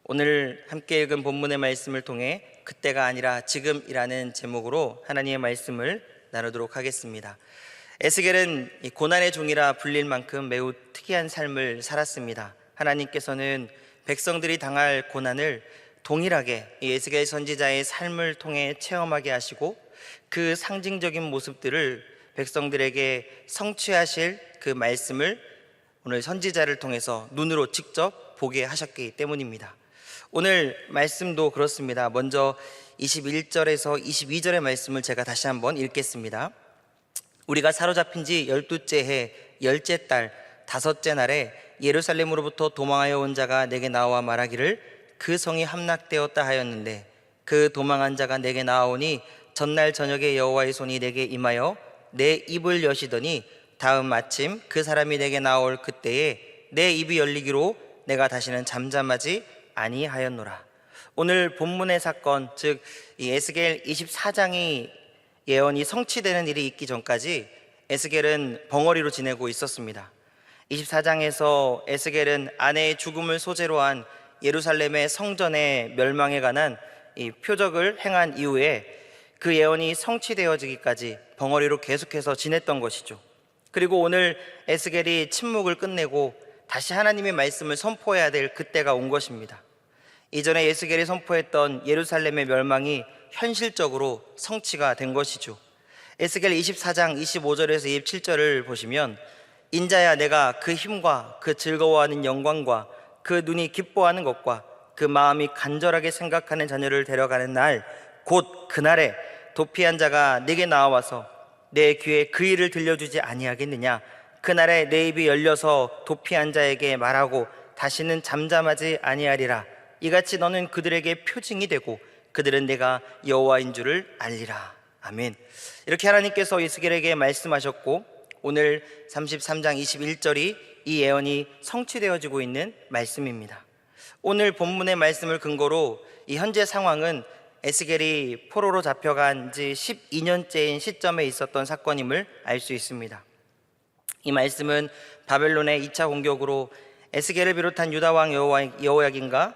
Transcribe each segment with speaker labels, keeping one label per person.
Speaker 1: 오늘 함께 읽은 본문의 말씀을 통해 그때가 아니라 지금이라는 제목으로 하나님의 말씀을 나누도록 하겠습니다. 에스겔은 고난의 종이라 불릴 만큼 매우 특이한 삶을 살았습니다. 하나님께서는 백성들이 당할 고난을 동일하게 에스겔 선지자의 삶을 통해 체험하게 하시고 그 상징적인 모습들을 백성들에게 성취하실 그 말씀을 오늘 선지자를 통해서 눈으로 직접 보게 하셨기 때문입니다. 오늘 말씀도 그렇습니다. 먼저 21절에서 22절의 말씀을 제가 다시 한번 읽겠습니다. 우리가 사로잡힌 지 12째 해 10째 달 5째 날에 예루살렘으로부터 도망하여 온 자가 내게 나와 말하기를 그 성이 함락되었다 하였는데 그 도망한 자가 내게 나아오니 전날 저녁에 여호와의 손이 내게 임하여 내 입을 여시더니 다음 아침 그 사람이 내게 나올 그때에 내 입이 열리기로 내가 다시는 잠잠하지 아니하였노라. 오늘 본문의 사건, 즉 이 에스겔 24장이 예언이 성취되는 일이 있기 전까지 에스겔은 벙어리로 지내고 있었습니다. 24장에서 에스겔은 아내의 죽음을 소재로 한 예루살렘의 성전의 멸망에 관한 이 표적을 행한 이후에 그 예언이 성취되어지기까지 벙어리로 계속해서 지냈던 것이죠. 그리고 오늘 에스겔이 침묵을 끝내고 다시 하나님의 말씀을 선포해야 될 그때가 온 것입니다. 이전에 에스겔이 선포했던 예루살렘의 멸망이 현실적으로 성취가 된 것이죠. 에스겔 24장 25절에서 27절을 보시면 인자야 내가 그 힘과 그 즐거워하는 영광과 그 눈이 기뻐하는 것과 그 마음이 간절하게 생각하는 자녀를 데려가는 날 곧 그날에 도피한 자가 내게 나와서 내 귀에 그 일을 들려주지 아니하겠느냐. 그날에 내 입이 열려서 도피한 자에게 말하고 다시는 잠잠하지 아니하리라. 이같이 너는 그들에게 표징이 되고 그들은 내가 여호와인 줄을 알리라. 아멘. 이렇게 하나님께서 에스겔에게 말씀하셨고 오늘 33장 21절이 이 예언이 성취되어지고 있는 말씀입니다. 오늘 본문의 말씀을 근거로 이 현재 상황은 에스겔이 포로로 잡혀간 지 12년째인 시점에 있었던 사건임을 알 수 있습니다. 이 말씀은 바벨론의 2차 공격으로 에스겔을 비롯한 유다 왕 여호야긴과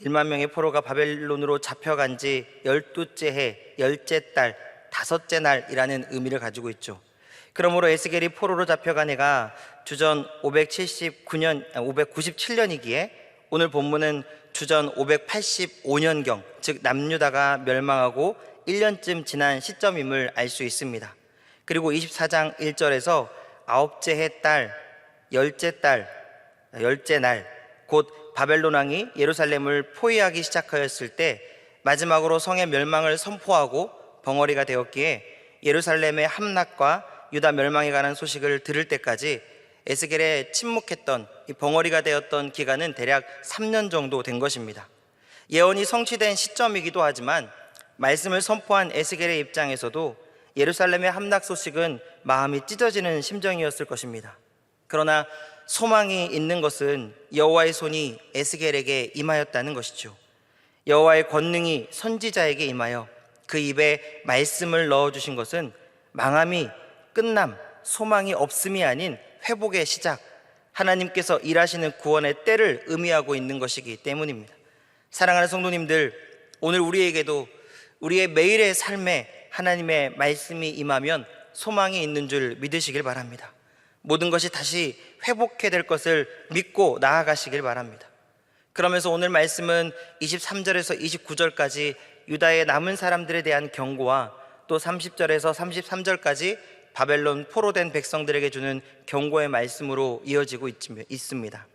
Speaker 1: 1만 명의 포로가 바벨론으로 잡혀간 지 12째 해 10째 달 5째 날이라는 의미를 가지고 있죠. 그러므로 에스겔이 포로로 잡혀간 해가 주전 597년이기에 오늘 본문은 주전 585년경, 즉 남유다가 멸망하고 1년쯤 지난 시점임을 알 수 있습니다. 그리고 24장 1절에서 9째 해 달 10째 달 10째 날 곧 바벨론 왕이 예루살렘을 포위하기 시작하였을 때 마지막으로 성의 멸망을 선포하고 벙어리가 되었기에 예루살렘의 함락과 유다 멸망에 관한 소식을 들을 때까지 에스겔의 침묵했던 이 벙어리가 되었던 기간은 대략 3년 정도 된 것입니다. 예언이 성취된 시점이기도 하지만 말씀을 선포한 에스겔의 입장에서도 예루살렘의 함락 소식은 마음이 찢어지는 심정이었을 것입니다. 그러나 소망이 있는 것은 여호와의 손이 에스겔에게 임하였다는 것이죠. 여호와의 권능이 선지자에게 임하여 그 입에 말씀을 넣어주신 것은 망함이 끝남, 소망이 없음이 아닌 회복의 시작, 하나님께서 일하시는 구원의 때를 의미하고 있는 것이기 때문입니다. 사랑하는 성도님들, 오늘 우리에게도 우리의 매일의 삶에 하나님의 말씀이 임하면 소망이 있는 줄 믿으시길 바랍니다. 모든 것이 다시 회복해 될 것을 믿고 나아가시길 바랍니다. 그러면서 오늘 말씀은 23절에서 29절까지 유다의 남은 사람들에 대한 경고와 또 30절에서 33절까지 바벨론 포로된 백성들에게 주는 경고의 말씀으로 이어지고 있습니다.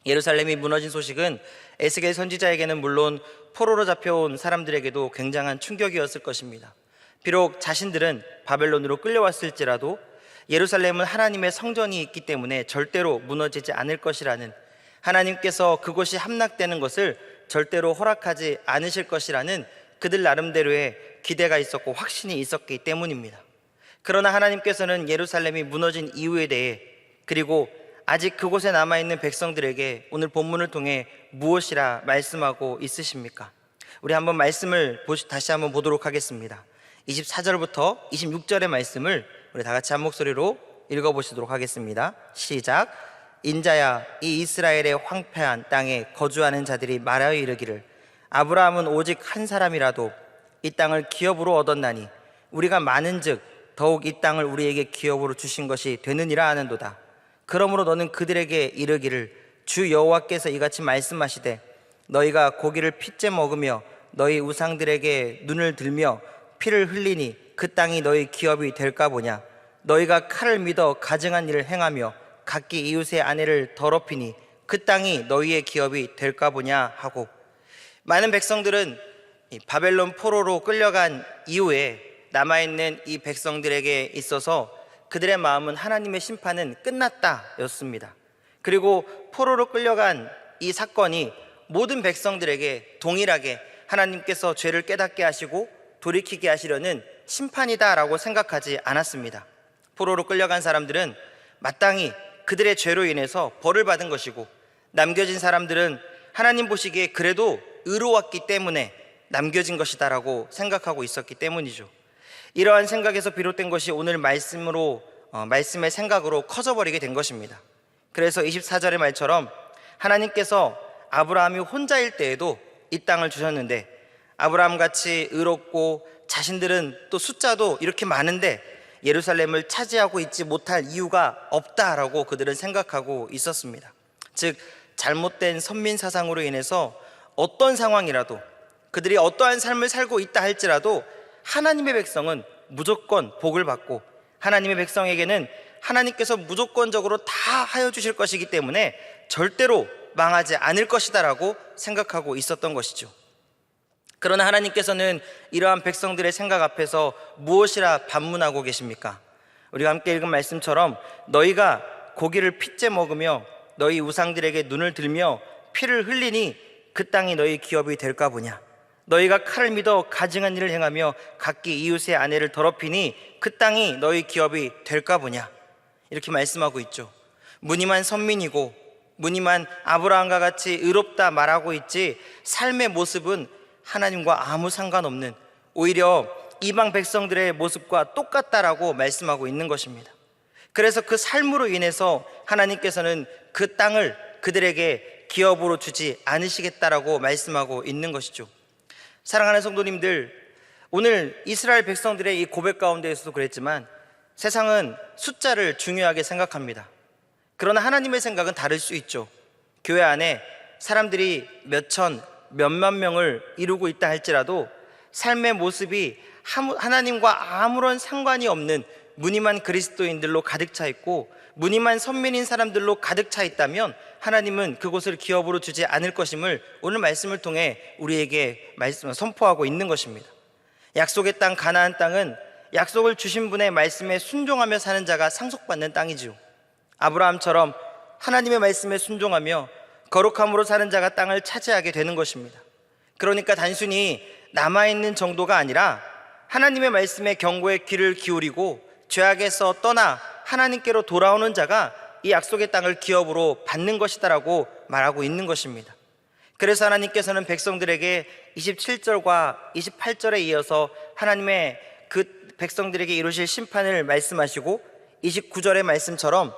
Speaker 1: 예루살렘이 무너진 소식은 에스겔 선지자에게는 물론 포로로 잡혀온 사람들에게도 굉장한 충격이었을 것입니다. 비록 자신들은 바벨론으로 끌려왔을지라도 예루살렘은 하나님의 성전이 있기 때문에 절대로 무너지지 않을 것이라는, 하나님께서 그곳이 함락되는 것을 절대로 허락하지 않으실 것이라는 그들 나름대로의 기대가 있었고 확신이 있었기 때문입니다. 그러나 하나님께서는 예루살렘이 무너진 이유에 대해, 그리고 아직 그곳에 남아있는 백성들에게 오늘 본문을 통해 무엇이라 말씀하고 있으십니까? 우리 한번 말씀을 다시 한번 보도록 하겠습니다. 24절부터 26절의 말씀을 우리 다 같이 한 목소리로 읽어보시도록 하겠습니다. 시작. 인자야 이 이스라엘의 황폐한 땅에 거주하는 자들이 말하여 이르기를 아브라함은 오직 한 사람이라도 이 땅을 기업으로 얻었나니 우리가 많은즉 더욱 이 땅을 우리에게 기업으로 주신 것이 되느니라 하는도다. 그러므로 너는 그들에게 이르기를 주 여호와께서 이같이 말씀하시되 너희가 고기를 핏째 먹으며 너희 우상들에게 눈을 들며 피를 흘리니 그 땅이 너희 기업이 될까 보냐. 너희가 칼을 믿어 가증한 일을 행하며 각기 이웃의 아내를 더럽히니 그 땅이 너희의 기업이 될까 보냐 하고, 많은 백성들은 바벨론 포로로 끌려간 이후에 남아있는 이 백성들에게 있어서 그들의 마음은 하나님의 심판은 끝났다 였습니다. 그리고 포로로 끌려간 이 사건이 모든 백성들에게 동일하게 하나님께서 죄를 깨닫게 하시고 돌이키게 하시려는 심판이다 라고 생각하지 않았습니다. 포로로 끌려간 사람들은 마땅히 그들의 죄로 인해서 벌을 받은 것이고, 남겨진 사람들은 하나님 보시기에 그래도 의로웠기 때문에 남겨진 것이다 라고 생각하고 있었기 때문이죠. 이러한 생각에서 비롯된 것이 오늘 말씀의 생각으로 커져버리게 된 것입니다. 그래서 24절의 말처럼 하나님께서 아브라함이 혼자일 때에도 이 땅을 주셨는데, 아브라함같이 의롭고 자신들은 또 숫자도 이렇게 많은데 예루살렘을 차지하고 있지 못할 이유가 없다라고 그들은 생각하고 있었습니다. 즉, 잘못된 선민 사상으로 인해서 어떤 상황이라도, 그들이 어떠한 삶을 살고 있다 할지라도 하나님의 백성은 무조건 복을 받고 하나님의 백성에게는 하나님께서 무조건적으로 다 하여 주실 것이기 때문에 절대로 망하지 않을 것이다 라고 생각하고 있었던 것이죠. 그러나 하나님께서는 이러한 백성들의 생각 앞에서 무엇이라 반문하고 계십니까? 우리가 함께 읽은 말씀처럼 너희가 고기를 핏째 먹으며 너희 우상들에게 눈을 들며 피를 흘리니 그 땅이 너희 기업이 될까 보냐. 너희가 칼을 믿어 가증한 일을 행하며 각기 이웃의 아내를 더럽히니 그 땅이 너희 기업이 될까 보냐. 이렇게 말씀하고 있죠. 무늬만 선민이고 무늬만 아브라함과 같이 의롭다 말하고 있지 삶의 모습은 하나님과 아무 상관없는, 오히려 이방 백성들의 모습과 똑같다라고 말씀하고 있는 것입니다. 그래서 그 삶으로 인해서 하나님께서는 그 땅을 그들에게 기업으로 주지 않으시겠다라고 말씀하고 있는 것이죠. 사랑하는 성도님들, 오늘 이스라엘 백성들의 이 고백 가운데에서도 그랬지만 세상은 숫자를 중요하게 생각합니다. 그러나 하나님의 생각은 다를 수 있죠. 교회 안에 사람들이 몇천, 몇만 명을 이루고 있다 할지라도 삶의 모습이 하나님과 아무런 상관이 없는 무늬만 그리스도인들로 가득 차 있고 무늬만 선민인 사람들로 가득 차 있다면 하나님은 그곳을 기업으로 주지 않을 것임을 오늘 말씀을 통해 우리에게 선포하고 있는 것입니다. 약속의 땅 가나안 땅은 약속을 주신 분의 말씀에 순종하며 사는 자가 상속받는 땅이지요. 아브라함처럼 하나님의 말씀에 순종하며 거룩함으로 사는 자가 땅을 차지하게 되는 것입니다. 그러니까 단순히 남아있는 정도가 아니라 하나님의 말씀에 경고에 귀를 기울이고 죄악에서 떠나 하나님께로 돌아오는 자가 이 약속의 땅을 기업으로 받는 것이다라고 말하고 있는 것입니다. 그래서 하나님께서는 백성들에게 27절과 28절에 이어서 하나님의 그 백성들에게 이루실 심판을 말씀하시고 29절의 말씀처럼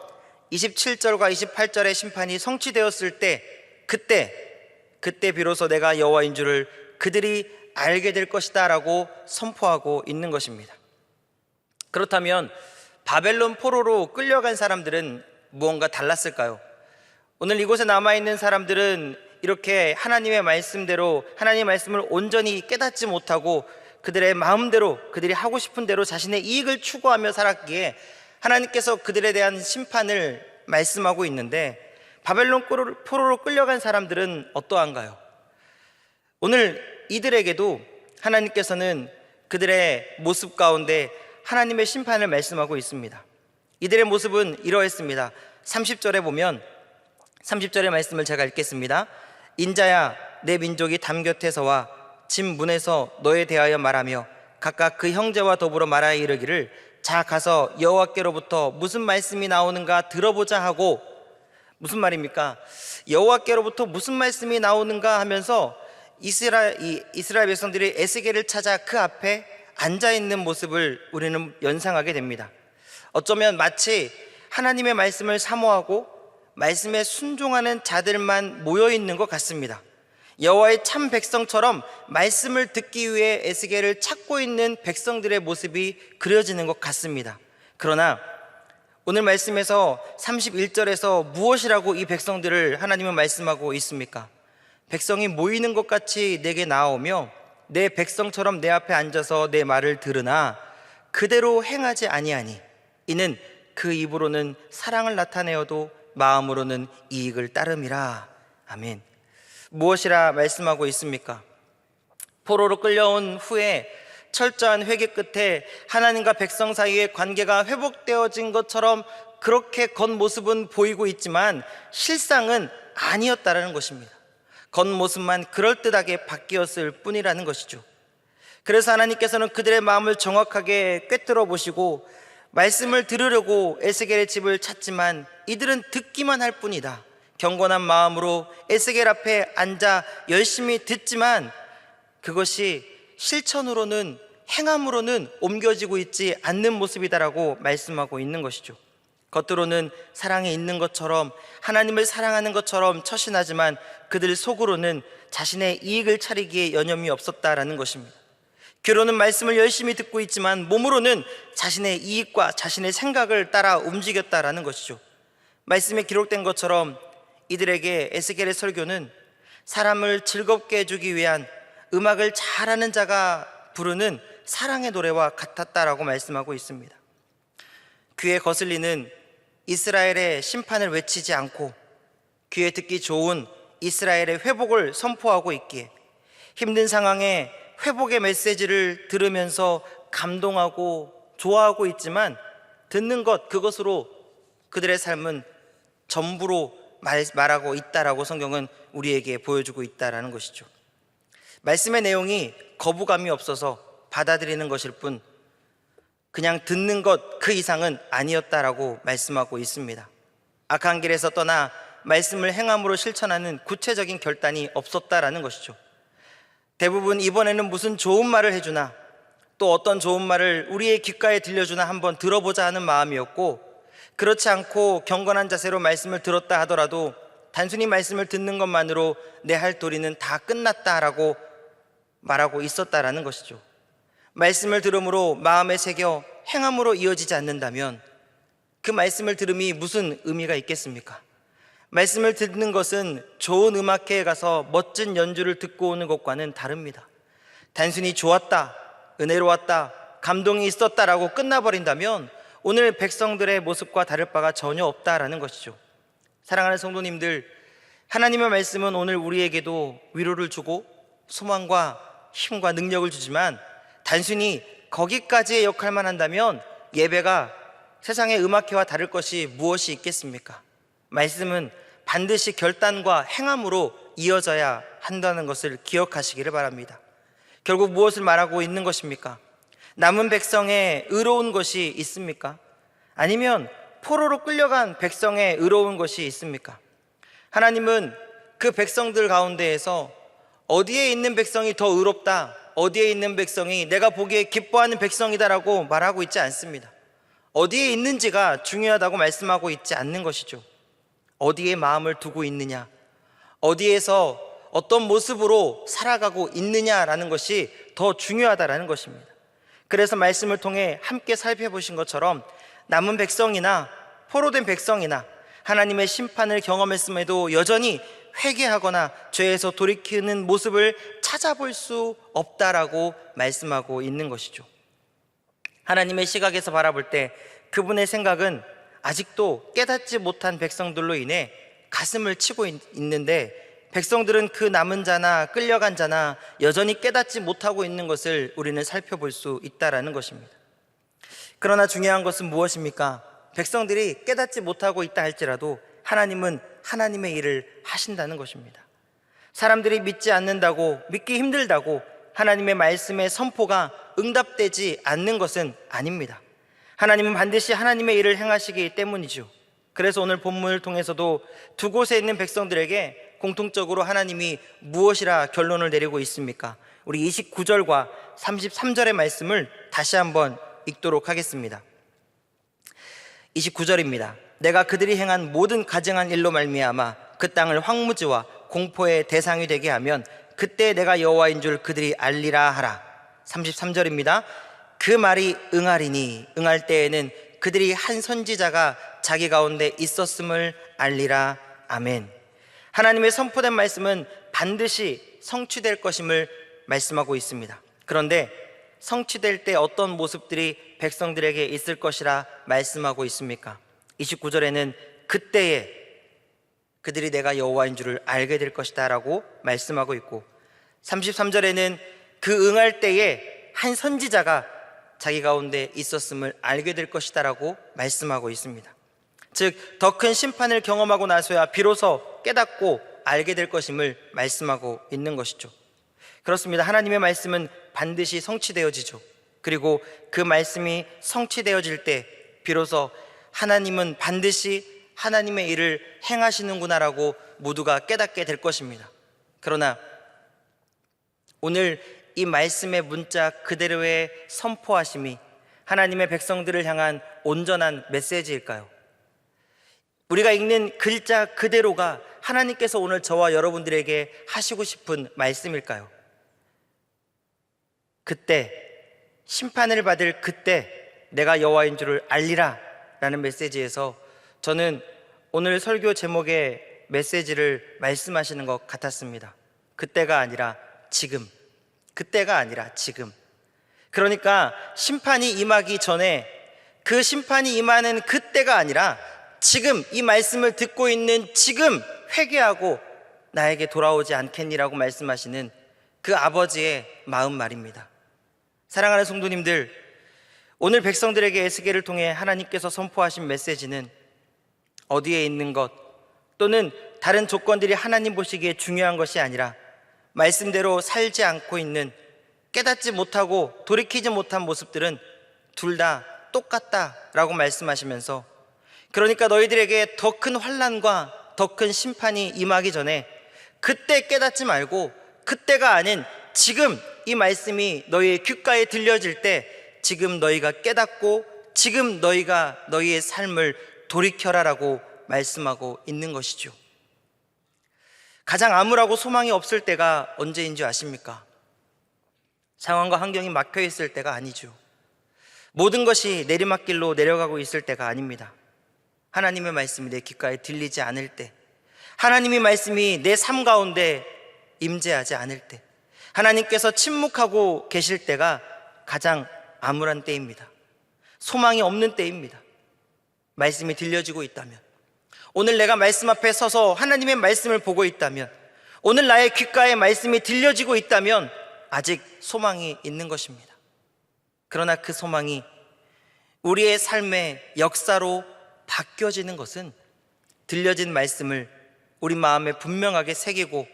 Speaker 1: 27절과 28절의 심판이 성취되었을 때 그때 비로소 내가 여호와인 줄을 그들이 알게 될 것이다 라고 선포하고 있는 것입니다. 그렇다면 바벨론 포로로 끌려간 사람들은 무언가 달랐을까요? 오늘 이곳에 남아있는 사람들은 이렇게 하나님의 말씀대로 하나님의 말씀을 온전히 깨닫지 못하고 그들의 마음대로 그들이 하고 싶은 대로 자신의 이익을 추구하며 살았기에 하나님께서 그들에 대한 심판을 말씀하고 있는데, 바벨론 포로로 끌려간 사람들은 어떠한가요? 오늘 이들에게도 하나님께서는 그들의 모습 가운데 하나님의 심판을 말씀하고 있습니다. 이들의 모습은 이러했습니다. 30절에 보면 30절의 말씀을 제가 읽겠습니다. 인자야 내 민족이 담 곁에서와 집 문에서 너에 대하여 말하며 각각 그 형제와 더불어 말하여 이르기를 자 가서 여호와께로부터 무슨 말씀이 나오는가 들어보자 하고, 무슨 말입니까? 여호와께로부터 무슨 말씀이 나오는가 하면서 이스라엘 백성들이 에스겔을 찾아 그 앞에 앉아있는 모습을 우리는 연상하게 됩니다. 어쩌면 마치 하나님의 말씀을 사모하고 말씀에 순종하는 자들만 모여 있는 것 같습니다. 여호와의 참 백성처럼 말씀을 듣기 위해 에스겔을 찾고 있는 백성들의 모습이 그려지는 것 같습니다. 그러나 오늘 말씀에서 31절에서 무엇이라고 이 백성들을 하나님은 말씀하고 있습니까? 백성이 모이는 것 같이 내게 나아오며 내 백성처럼 내 앞에 앉아서 내 말을 들으나 그대로 행하지 아니하니 이는 그 입으로는 사랑을 나타내어도 마음으로는 이익을 따름이라. 아멘. 무엇이라 말씀하고 있습니까? 포로로 끌려온 후에 철저한 회개 끝에 하나님과 백성 사이의 관계가 회복되어진 것처럼 그렇게 겉모습은 보이고 있지만 실상은 아니었다라는 것입니다. 겉모습만 그럴듯하게 바뀌었을 뿐이라는 것이죠. 그래서 하나님께서는 그들의 마음을 정확하게 꿰뚫어 보시고 말씀을 들으려고 에스겔의 집을 찾지만 이들은 듣기만 할 뿐이다. 경건한 마음으로 에스겔 앞에 앉아 열심히 듣지만 그것이 실천으로는, 행함으로는 옮겨지고 있지 않는 모습이다라고 말씀하고 있는 것이죠. 겉으로는 사랑이 있는 것처럼, 하나님을 사랑하는 것처럼 처신하지만 그들 속으로는 자신의 이익을 차리기에 여념이 없었다라는 것입니다. 귀로는 말씀을 열심히 듣고 있지만 몸으로는 자신의 이익과 자신의 생각을 따라 움직였다라는 것이죠. 말씀에 기록된 것처럼 이들에게 에스겔의 설교는 사람을 즐겁게 해주기 위한 음악을 잘하는 자가 부르는 사랑의 노래와 같았다라고 말씀하고 있습니다. 귀에 거슬리는 이스라엘의 심판을 외치지 않고 귀에 듣기 좋은 이스라엘의 회복을 선포하고 있기에 힘든 상황에 회복의 메시지를 들으면서 감동하고 좋아하고 있지만 듣는 것, 그것으로 그들의 삶은 전부로 말하고 있다라고 성경은 우리에게 보여주고 있다라는 것이죠. 말씀의 내용이 거부감이 없어서 받아들이는 것일 뿐 그냥 듣는 것 그 이상은 아니었다라고 말씀하고 있습니다. 악한 길에서 떠나 말씀을 행함으로 실천하는 구체적인 결단이 없었다라는 것이죠. 대부분 이번에는 무슨 좋은 말을 해주나 또 어떤 좋은 말을 우리의 귓가에 들려주나 한번 들어보자 하는 마음이었고, 그렇지 않고 경건한 자세로 말씀을 들었다 하더라도 단순히 말씀을 듣는 것만으로 내 할 도리는 다 끝났다라고 말하고 있었다라는 것이죠. 말씀을 들음으로 마음에 새겨 행함으로 이어지지 않는다면 그 말씀을 들음이 무슨 의미가 있겠습니까? 말씀을 듣는 것은 좋은 음악회에 가서 멋진 연주를 듣고 오는 것과는 다릅니다. 단순히 좋았다, 은혜로웠다, 감동이 있었다라고 끝나버린다면 오늘 백성들의 모습과 다를 바가 전혀 없다라는 것이죠. 사랑하는 성도님들, 하나님의 말씀은 오늘 우리에게도 위로를 주고 소망과 힘과 능력을 주지만 단순히 거기까지의 역할만 한다면 예배가 세상의 음악회와 다를 것이 무엇이 있겠습니까? 말씀은 반드시 결단과 행함으로 이어져야 한다는 것을 기억하시기를 바랍니다. 결국 무엇을 말하고 있는 것입니까? 남은 백성의 의로운 것이 있습니까? 아니면 포로로 끌려간 백성의 의로운 것이 있습니까? 하나님은 그 백성들 가운데에서 어디에 있는 백성이 더 의롭다, 어디에 있는 백성이 내가 보기에 기뻐하는 백성이다라고 말하고 있지 않습니다. 어디에 있는지가 중요하다고 말씀하고 있지 않는 것이죠. 어디에 마음을 두고 있느냐, 어디에서 어떤 모습으로 살아가고 있느냐라는 것이 더 중요하다라는 것입니다. 그래서 말씀을 통해 함께 살펴보신 것처럼 남은 백성이나 포로된 백성이나 하나님의 심판을 경험했음에도 여전히 회개하거나 죄에서 돌이키는 모습을 찾아볼 수 없다라고 말씀하고 있는 것이죠. 하나님의 시각에서 바라볼 때 그분의 생각은 아직도 깨닫지 못한 백성들로 인해 가슴을 치고 있는데, 백성들은 그 남은 자나 끌려간 자나 여전히 깨닫지 못하고 있는 것을 우리는 살펴볼 수 있다라는 것입니다. 그러나 중요한 것은 무엇입니까? 백성들이 깨닫지 못하고 있다 할지라도 하나님은 하나님의 일을 하신다는 것입니다. 사람들이 믿지 않는다고, 믿기 힘들다고 하나님의 말씀의 선포가 응답되지 않는 것은 아닙니다. 하나님은 반드시 하나님의 일을 행하시기 때문이죠. 그래서 오늘 본문을 통해서도 두 곳에 있는 백성들에게 공통적으로 하나님이 무엇이라 결론을 내리고 있습니까? 우리 29절과 33절의 말씀을 다시 한번 읽도록 하겠습니다. 29절입니다. 내가 그들이 행한 모든 가증한 일로 말미암아 그 땅을 황무지와 공포의 대상이 되게 하면 그때 내가 여호와인 줄 그들이 알리라 하라. 33절입니다. 그 말이 응하리니 응할 때에는 그들이 한 선지자가 자기 가운데 있었음을 알리라. 아멘. 하나님의 선포된 말씀은 반드시 성취될 것임을 말씀하고 있습니다. 그런데 성취될 때 어떤 모습들이 백성들에게 있을 것이라 말씀하고 있습니까? 29절에는 그때에 그들이 내가 여호와인 줄을 알게 될 것이다 라고 말씀하고 있고, 33절에는 그 응할 때에 한 선지자가 자기 가운데 있었음을 알게 될 것이다 라고 말씀하고 있습니다. 즉, 더 큰 심판을 경험하고 나서야 비로소 깨닫고 알게 될 것임을 말씀하고 있는 것이죠. 그렇습니다. 하나님의 말씀은 반드시 성취되어지죠. 그리고 그 말씀이 성취되어질 때 비로소 하나님은 반드시 하나님의 일을 행하시는구나라고 모두가 깨닫게 될 것입니다. 그러나 오늘 이 말씀의 문자 그대로의 선포하심이 하나님의 백성들을 향한 온전한 메시지일까요? 우리가 읽는 글자 그대로가 하나님께서 오늘 저와 여러분들에게 하시고 싶은 말씀일까요? 그때, 심판을 받을 그때 내가 여호와인 줄을 알리라 라는 메시지에서 저는 오늘 설교 제목의 메시지를 말씀하시는 것 같았습니다. 그때가 아니라 지금, 그때가 아니라 지금. 그러니까 심판이 임하기 전에, 그 심판이 임하는 그때가 아니라 지금, 이 말씀을 듣고 있는 지금 회개하고 나에게 돌아오지 않겠니라고 말씀하시는 그 아버지의 마음 말입니다. 사랑하는 성도님들, 오늘 백성들에게 에스겔을 통해 하나님께서 선포하신 메시지는 어디에 있는 것 또는 다른 조건들이 하나님 보시기에 중요한 것이 아니라 말씀대로 살지 않고 있는, 깨닫지 못하고 돌이키지 못한 모습들은 둘 다 똑같다라고 말씀하시면서, 그러니까 너희들에게 더 큰 환난과 더 큰 심판이 임하기 전에 그때 깨닫지 말고 그때가 아닌 지금 이 말씀이 너희의 귓가에 들려질 때 지금 너희가 깨닫고 지금 너희가 너희의 삶을 돌이켜라라고 말씀하고 있는 것이죠. 가장 암울하고 소망이 없을 때가 언제인지 아십니까? 상황과 환경이 막혀 있을 때가 아니죠. 모든 것이 내리막길로 내려가고 있을 때가 아닙니다. 하나님의 말씀이 내 귓가에 들리지 않을 때, 하나님의 말씀이 내 삶 가운데 임재하지 않을 때, 하나님께서 침묵하고 계실 때가 가장 암울한 때입니다. 소망이 없는 때입니다. 말씀이 들려지고 있다면, 오늘 내가 말씀 앞에 서서 하나님의 말씀을 보고 있다면, 오늘 나의 귓가에 말씀이 들려지고 있다면 아직 소망이 있는 것입니다. 그러나 그 소망이 우리의 삶의 역사로 바뀌어지는 것은 들려진 말씀을 우리 마음에 분명하게 새기고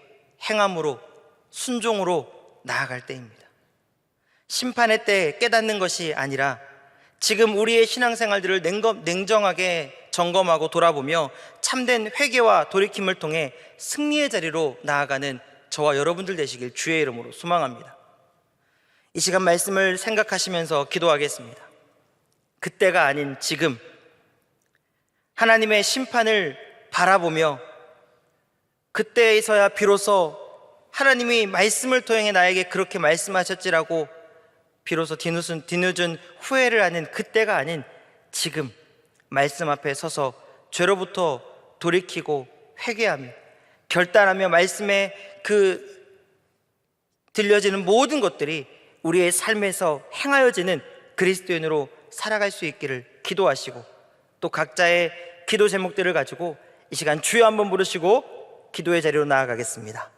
Speaker 1: 행함으로, 순종으로 나아갈 때입니다. 심판의 때 깨닫는 것이 아니라 지금 우리의 신앙생활들을 냉정하게 점검하고 돌아보며 참된 회개와 돌이킴을 통해 승리의 자리로 나아가는 저와 여러분들 되시길 주의 이름으로 소망합니다. 이 시간 말씀을 생각하시면서 기도하겠습니다. 그때가 아닌 지금, 하나님의 심판을 바라보며 그때에서야 비로소 하나님이 말씀을 통해 나에게 그렇게 말씀하셨지라고 비로소 뒤늦은 후회를 하는 그때가 아닌 지금, 말씀 앞에 서서 죄로부터 돌이키고 회개하며 결단하며 말씀에 들려지는 모든 것들이 우리의 삶에서 행하여지는 그리스도인으로 살아갈 수 있기를 기도하시고, 또 각자의 기도 제목들을 가지고 이 시간 주여 한번 부르시고 기도의 자리로 나아가겠습니다.